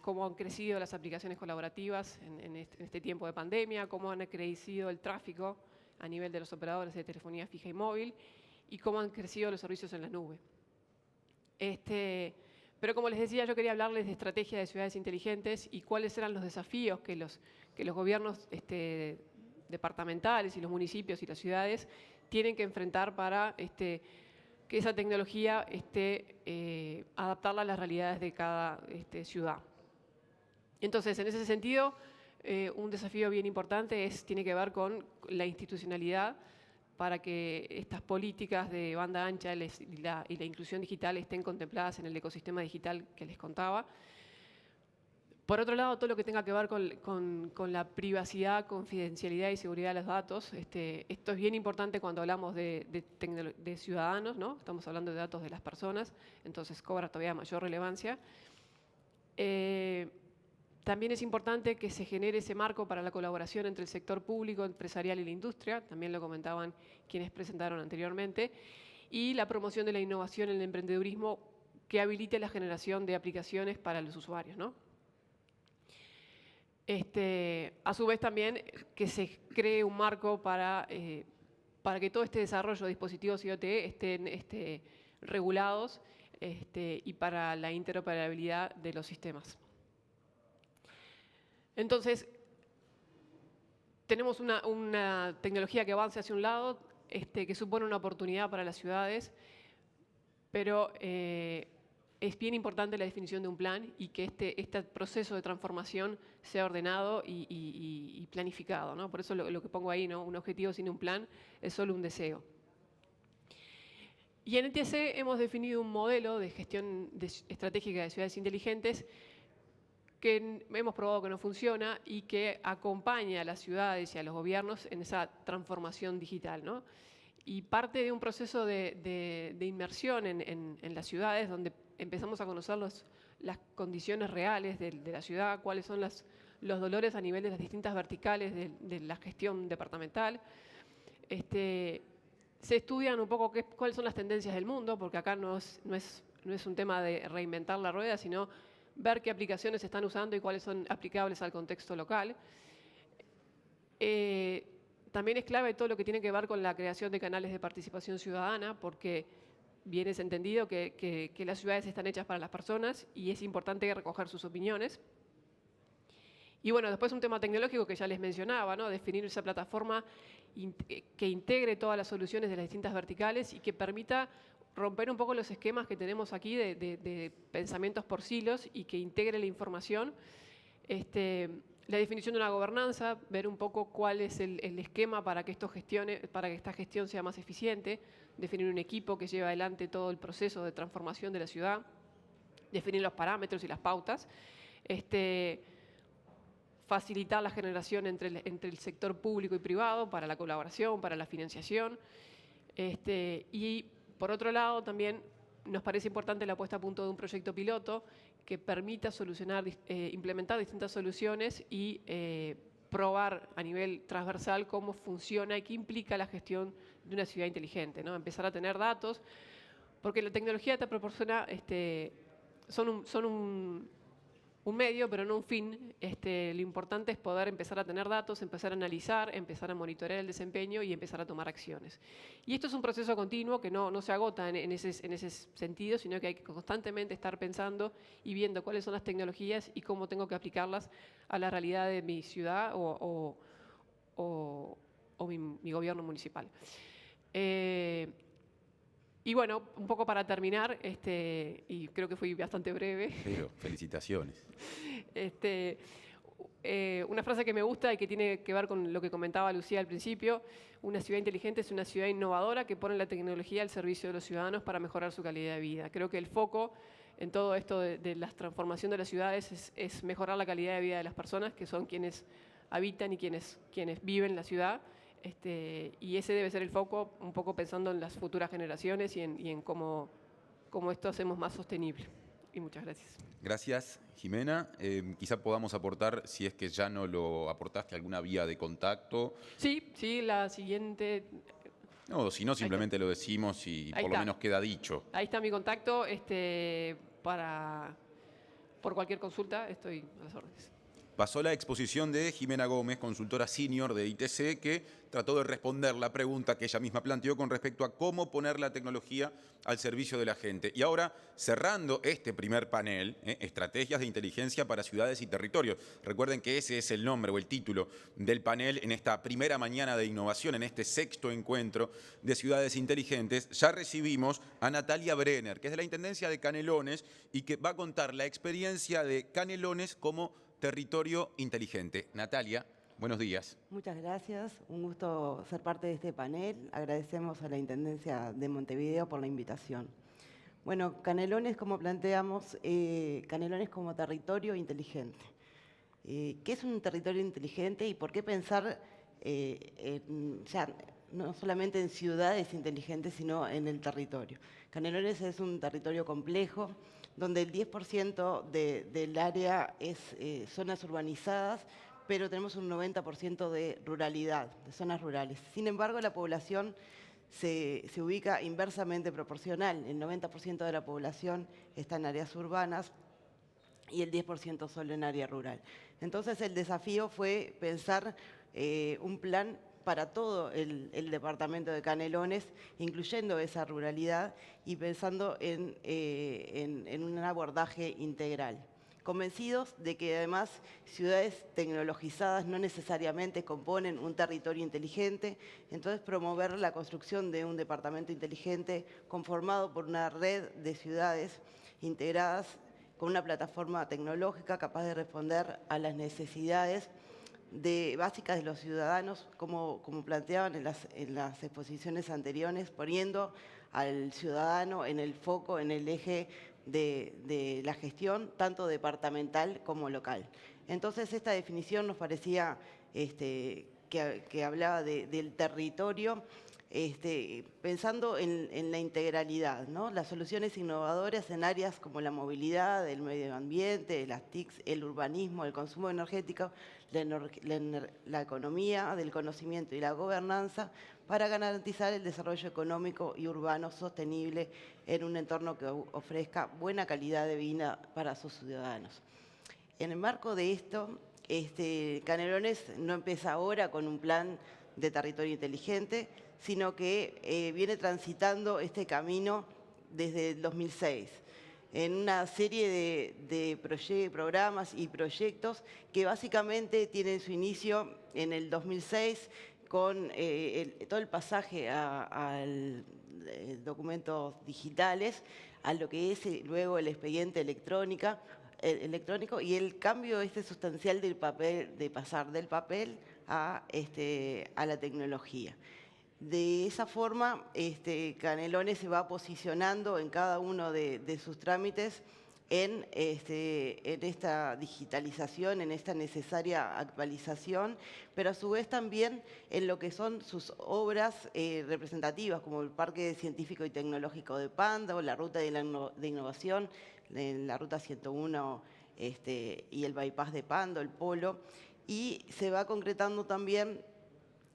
Cómo han crecido las aplicaciones colaborativas en este tiempo de pandemia, cómo han crecido el tráfico a nivel de los operadores de telefonía fija y móvil, y cómo han crecido los servicios en la nube. Pero como les decía, yo quería hablarles de estrategia de ciudades inteligentes y cuáles eran los desafíos que los gobiernos departamentales y los municipios y las ciudades tienen que enfrentar para que esa tecnología adaptarla a las realidades de cada ciudad. Entonces, en ese sentido, un desafío bien importante tiene que ver con la institucionalidad para que estas políticas de banda ancha y la inclusión digital estén contempladas en el ecosistema digital que les contaba. Por otro lado, todo lo que tenga que ver con la privacidad, confidencialidad y seguridad de los datos. Esto es bien importante cuando hablamos de ciudadanos, ¿no? Estamos hablando de datos de las personas, entonces cobra todavía mayor relevancia. También es importante que se genere ese marco para la colaboración entre el sector público, empresarial y la industria, también lo comentaban quienes presentaron anteriormente, y la promoción de la innovación en el emprendedurismo que habilite la generación de aplicaciones para los usuarios, ¿no? A su vez también que se cree un marco para que todo este desarrollo de dispositivos IoT estén regulados y para la interoperabilidad de los sistemas. Entonces, tenemos una tecnología que avanza hacia un lado, que supone una oportunidad para las ciudades, pero es bien importante la definición de un plan y que este proceso de transformación sea ordenado y planificado, ¿no? Por eso lo que pongo ahí, ¿no? Un objetivo sin un plan es solo un deseo. Y en ETC hemos definido un modelo de gestión estratégica de ciudades inteligentes que hemos probado que no funciona y que acompaña a las ciudades y a los gobiernos en esa transformación digital, ¿no? Y parte de un proceso de inmersión en las ciudades donde empezamos a conocer las condiciones reales de la ciudad, cuáles son los dolores a nivel de las distintas verticales de la gestión departamental. Se estudian un poco cuáles son las tendencias del mundo, porque acá no es un tema de reinventar la rueda, sino ver qué aplicaciones se están usando y cuáles son aplicables al contexto local. También es clave todo lo que tiene que ver con la creación de canales de participación ciudadana, porque bien es entendido que las ciudades están hechas para las personas y es importante recoger sus opiniones. Y bueno, después un tema tecnológico que ya les mencionaba, ¿no? Definir esa plataforma que integre todas las soluciones de las distintas verticales y que permita romper un poco los esquemas que tenemos aquí de pensamientos por silos y que integre la información. La definición de una gobernanza, ver un poco cuál es el esquema para que esta gestión sea más eficiente, definir un equipo que lleve adelante todo el proceso de transformación de la ciudad, definir los parámetros y las pautas, facilitar la generación entre el sector público y privado para la colaboración, para la financiación, y por otro lado también nos parece importante la puesta a punto de un proyecto piloto que permita implementar distintas soluciones y probar a nivel transversal cómo funciona y qué implica la gestión de una ciudad inteligente, ¿no? Empezar a tener datos, porque la tecnología te proporciona, son un medio, pero no un fin. Lo importante es poder empezar a tener datos, empezar a analizar, empezar a monitorear el desempeño y empezar a tomar acciones. Y esto es un proceso continuo que no se agota en ese sentido, sino que hay que constantemente estar pensando y viendo cuáles son las tecnologías y cómo tengo que aplicarlas a la realidad de mi ciudad o mi gobierno municipal. Y bueno, un poco para terminar, y creo que fui bastante breve. Pero, felicitaciones. Una frase que me gusta y que tiene que ver con lo que comentaba Lucía al principio: una ciudad inteligente es una ciudad innovadora que pone la tecnología al servicio de los ciudadanos para mejorar su calidad de vida. Creo que el foco en todo esto de la transformación de las ciudades es mejorar la calidad de vida de las personas, que son quienes habitan y quienes viven la ciudad. Y ese debe ser el foco, un poco pensando en las futuras generaciones y en cómo esto hacemos más sostenible. Y muchas gracias. Gracias, Jimena. Quizá podamos aportar, si es que ya no lo aportaste, alguna vía de contacto. Sí, la siguiente. No, si no, simplemente lo decimos y por lo menos queda dicho. Ahí está mi contacto. Por cualquier consulta estoy a las órdenes. Pasó la exposición de Jimena Gómez, consultora senior de ITC, que trató de responder la pregunta que ella misma planteó con respecto a cómo poner la tecnología al servicio de la gente. Y ahora, cerrando este primer panel, Estrategias de Inteligencia para Ciudades y Territorios. Recuerden que ese es el nombre o el título del panel en esta primera mañana de innovación, en este sexto encuentro de Ciudades Inteligentes. Ya recibimos a Natalia Brenner, que es de la Intendencia de Canelones y que va a contar la experiencia de Canelones como territorio inteligente. Natalia, buenos días. Muchas gracias, un gusto ser parte de este panel. Agradecemos a la Intendencia de Montevideo por la invitación. Bueno, Canelones, como planteamos, Canelones como territorio inteligente. ¿Qué es un territorio inteligente y por qué pensar ya no solamente en ciudades inteligentes, sino en el territorio. Canelones es un territorio complejo, donde el 10% del área es zonas urbanizadas, pero tenemos un 90% de ruralidad, de zonas rurales. Sin embargo, la población se ubica inversamente proporcional. El 90% de la población está en áreas urbanas y el 10% solo en área rural. Entonces, el desafío fue pensar un plan para todo el departamento de Canelones, incluyendo esa ruralidad y pensando en un abordaje integral. Convencidos de que además ciudades tecnologizadas no necesariamente componen un territorio inteligente, entonces promover la construcción de un departamento inteligente conformado por una red de ciudades integradas con una plataforma tecnológica capaz de responder a las necesidades básicas de los ciudadanos, como planteaban en las exposiciones anteriores, poniendo al ciudadano en el foco, en el eje de la gestión, tanto departamental como local. Entonces, esta definición nos parecía que hablaba del territorio, pensando en la integralidad, ¿no? Las soluciones innovadoras en áreas como la movilidad, el medio ambiente, las TICs, el urbanismo, el consumo energético, la economía del conocimiento y la gobernanza para garantizar el desarrollo económico y urbano sostenible en un entorno que ofrezca buena calidad de vida para sus ciudadanos. En el marco de esto, Canelones no empieza ahora con un plan de territorio inteligente, sino que viene transitando este camino desde el 2006, en una serie de programas y proyectos que básicamente tienen su inicio en el 2006 con todo el pasaje a documentos digitales, a lo que es luego el expediente electrónico y el cambio sustancial del papel, de pasar del papel a la tecnología. De esa forma, Canelones se va posicionando en cada uno de sus trámites en esta digitalización, en esta necesaria actualización, pero a su vez también en lo que son sus obras representativas, como el Parque Científico y Tecnológico de Pando, la Ruta de Innovación, la Ruta 101 y el Bypass de Pando, el Polo, y se va concretando también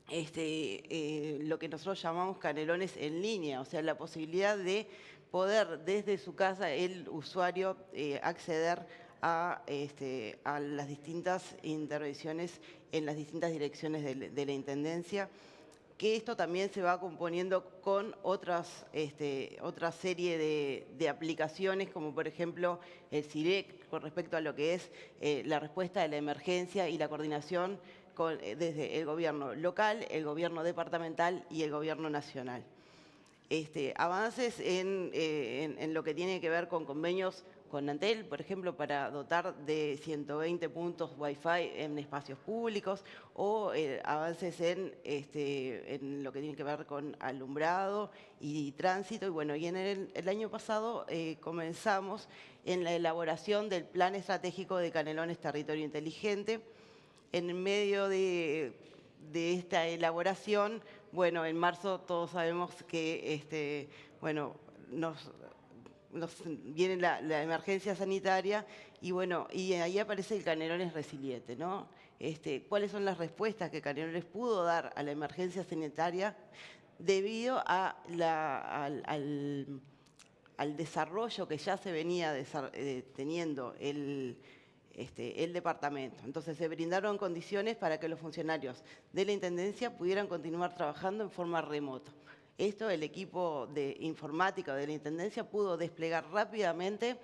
lo que nosotros llamamos Canelones en línea, o sea, la posibilidad de poder desde su casa el usuario acceder a las distintas intervenciones en las distintas direcciones de la Intendencia, que esto también se va componiendo con otra serie de aplicaciones, como por ejemplo el CIREC, con respecto a lo que es la respuesta de la emergencia y la coordinación desde el gobierno local, el gobierno departamental y el gobierno nacional. Avances en lo que tiene que ver con convenios con Antel, por ejemplo, para dotar de 120 puntos Wi-Fi en espacios públicos, o avances en lo que tiene que ver con alumbrado y tránsito. Y bueno, y en el año pasado comenzamos en la elaboración del Plan Estratégico de Canelones Territorio Inteligente. En medio de esta elaboración, bueno, en marzo todos sabemos que nos viene la emergencia sanitaria y bueno, y ahí aparece el Canelones Resiliente, ¿no? ¿Cuáles son las respuestas que Canelones pudo dar a la emergencia sanitaria debido al desarrollo que ya se venía teniendo el departamento? Entonces se brindaron condiciones para que los funcionarios de la Intendencia pudieran continuar trabajando en forma remota. Esto el equipo de informática de la Intendencia pudo desplegar rápidamente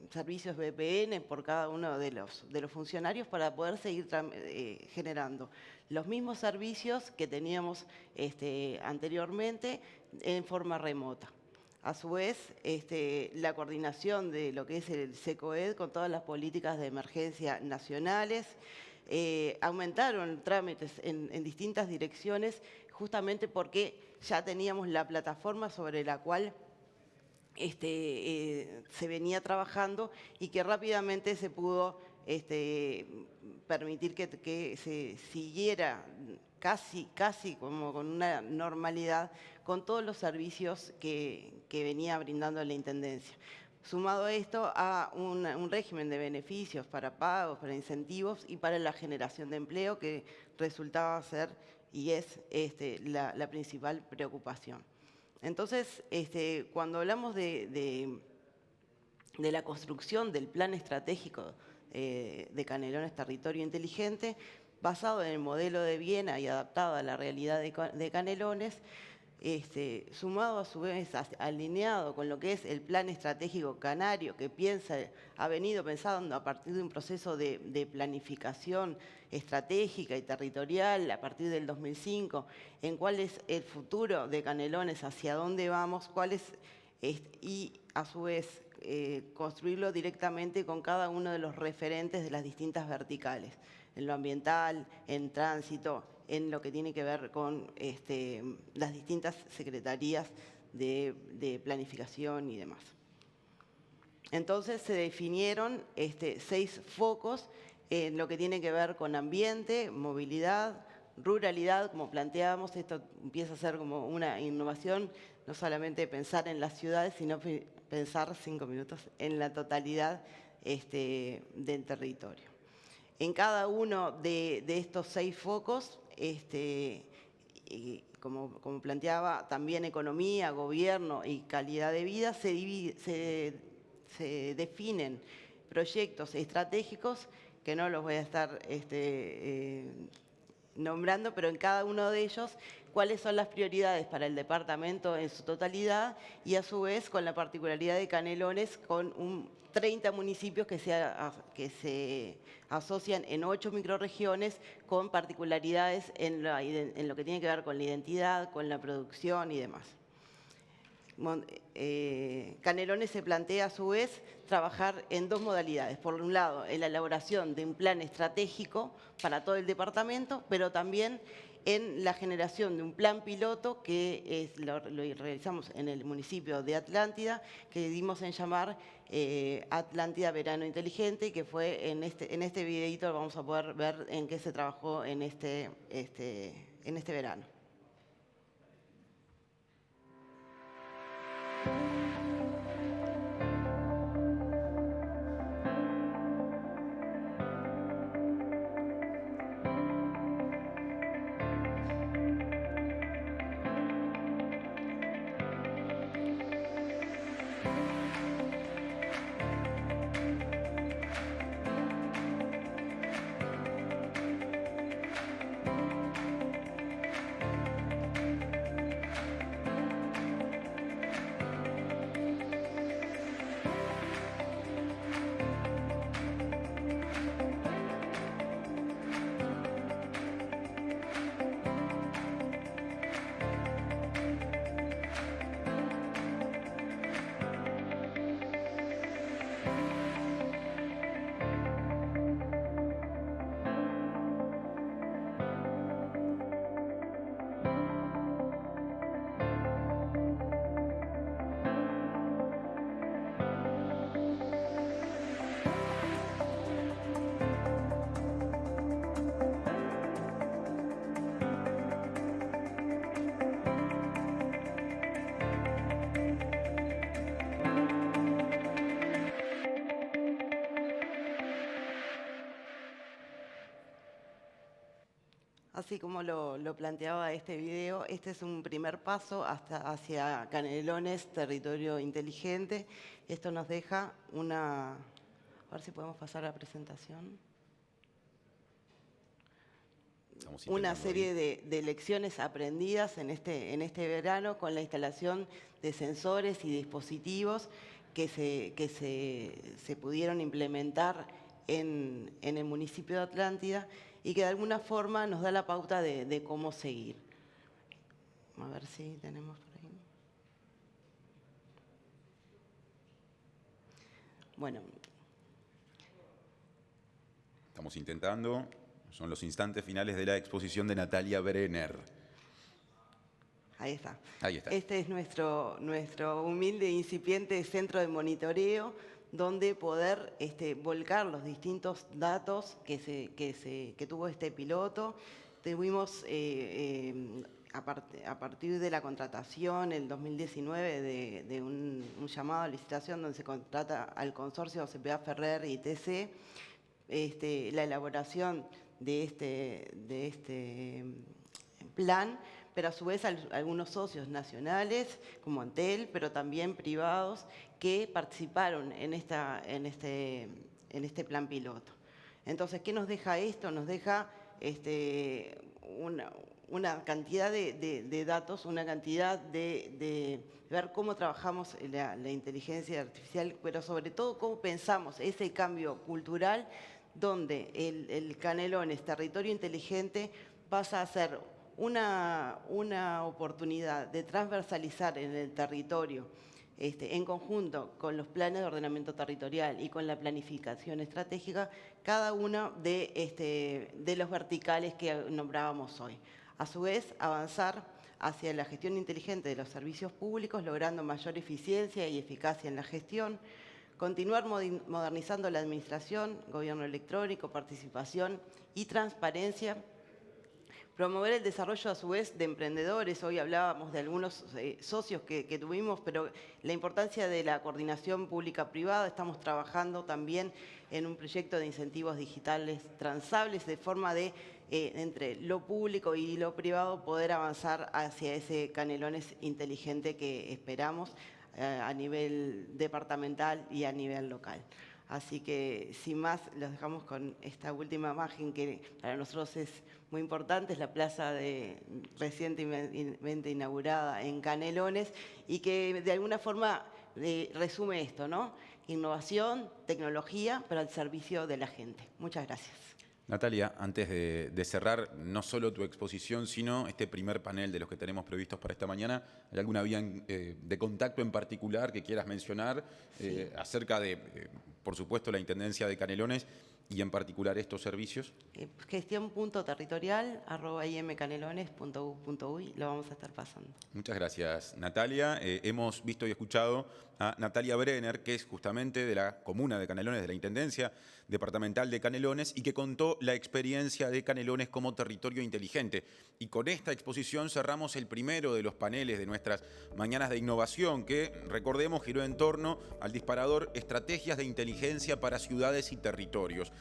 servicios VPN por cada uno de los funcionarios para poder seguir generando los mismos servicios que teníamos anteriormente en forma remota. A su vez, la coordinación de lo que es el SECOED con todas las políticas de emergencia nacionales, aumentaron trámites en distintas direcciones, justamente porque ya teníamos la plataforma sobre la cual se venía trabajando y que rápidamente se pudo permitir que se siguiera casi como con una normalidad, con todos los servicios que venía brindando la Intendencia. Sumado a esto a un régimen de beneficios para pagos, para incentivos y para la generación de empleo, que resultaba ser y es la principal preocupación. Entonces, cuando hablamos de la construcción del plan estratégico de Canelones Territorio Inteligente, basado en el modelo de Viena y adaptado a la realidad de Canelones, sumado a su vez, alineado con lo que es el plan estratégico canario, que ha venido pensando a partir de un proceso de planificación estratégica y territorial a partir del 2005, en cuál es el futuro de Canelones, hacia dónde vamos, y a su vez construirlo directamente con cada uno de los referentes de las distintas verticales, en lo ambiental, en tránsito, en lo que tiene que ver con las distintas secretarías de planificación y demás. Entonces se definieron 6 focos en lo que tiene que ver con ambiente, movilidad, ruralidad, como planteábamos. Esto empieza a ser como una innovación, no solamente pensar en las ciudades, sino pensar 5 minutos en la totalidad del territorio. En cada uno de estos 6 focos, como planteaba, también economía, gobierno y calidad de vida, se definen proyectos estratégicos, que no los voy a estar nombrando, pero en cada uno de ellos cuáles son las prioridades para el departamento en su totalidad, y a su vez con la particularidad de Canelones, con 30 municipios que se asocian en 8 microrregiones con particularidades en lo que tiene que ver con la identidad, con la producción y demás. Canelones se plantea a su vez trabajar en 2 modalidades. Por un lado, en la elaboración de un plan estratégico para todo el departamento, pero también en la generación de un plan piloto que lo realizamos en el municipio de Atlántida, que dimos en llamar Atlántida Verano Inteligente, que fue en este videito vamos a poder ver en qué se trabajó en este verano. Así como lo planteaba este video, este es un primer paso hacia Canelones Territorio Inteligente. Esto nos deja a ver si podemos pasar a la presentación. Una serie de lecciones aprendidas en este verano con la instalación de sensores y dispositivos que se pudieron implementar en el municipio de Atlántida, y que de alguna forma nos da la pauta de cómo seguir. A ver si tenemos por ahí. Bueno. Estamos intentando, son los instantes finales de la exposición de Natalia Brenner. Ahí está. Ahí está. Este es nuestro humilde e incipiente centro de monitoreo, donde poder volcar los distintos datos que tuvo este piloto, tuvimos, a partir de la contratación, en 2019, de un llamado a licitación donde se contrata al consorcio CPA Ferrer y TC, la elaboración de este plan, pero a su vez algunos socios nacionales, como Antel, pero también privados, que participaron en este plan piloto. Entonces, ¿qué nos deja esto? Nos deja una cantidad de datos, una cantidad de ver cómo trabajamos la inteligencia artificial, pero sobre todo cómo pensamos ese cambio cultural donde el Canelones, territorio inteligente, pasa a ser una oportunidad de transversalizar en el territorio, en conjunto con los planes de ordenamiento territorial y con la planificación estratégica, cada uno de los verticales que nombrábamos hoy. A su vez, avanzar hacia la gestión inteligente de los servicios públicos, logrando mayor eficiencia y eficacia en la gestión, continuar modernizando la administración, gobierno electrónico, participación y transparencia, promover el desarrollo a su vez de emprendedores. Hoy hablábamos de algunos socios que tuvimos, pero la importancia de la coordinación pública-privada. Estamos trabajando también en un proyecto de incentivos digitales transables, de forma de, entre lo público y lo privado, poder avanzar hacia ese Canelones inteligente que esperamos a nivel departamental y a nivel local. Así que, sin más, los dejamos con esta última imagen que para nosotros es muy importante, es la plaza recientemente inaugurada en Canelones y que de alguna forma resume esto, ¿no? Innovación, tecnología, pero al servicio de la gente. Muchas gracias. Natalia, antes de cerrar no solo tu exposición, sino este primer panel de los que tenemos previstos para esta mañana, ¿hay alguna vía de contacto en particular que quieras mencionar acerca de, por supuesto, la Intendencia de Canelones y en particular estos servicios? Gestión.territorial@imcanelones.gov.uy, lo vamos a estar pasando. Muchas gracias, Natalia. Hemos visto y escuchado a Natalia Brenner, que es justamente de la comuna de Canelones, de la Intendencia Departamental de Canelones, y que contó la experiencia de Canelones como territorio inteligente. Y con esta exposición cerramos el primero de los paneles de nuestras mañanas de innovación, que, recordemos, giró en torno al disparador Estrategias de Inteligencia para Ciudades y Territorios.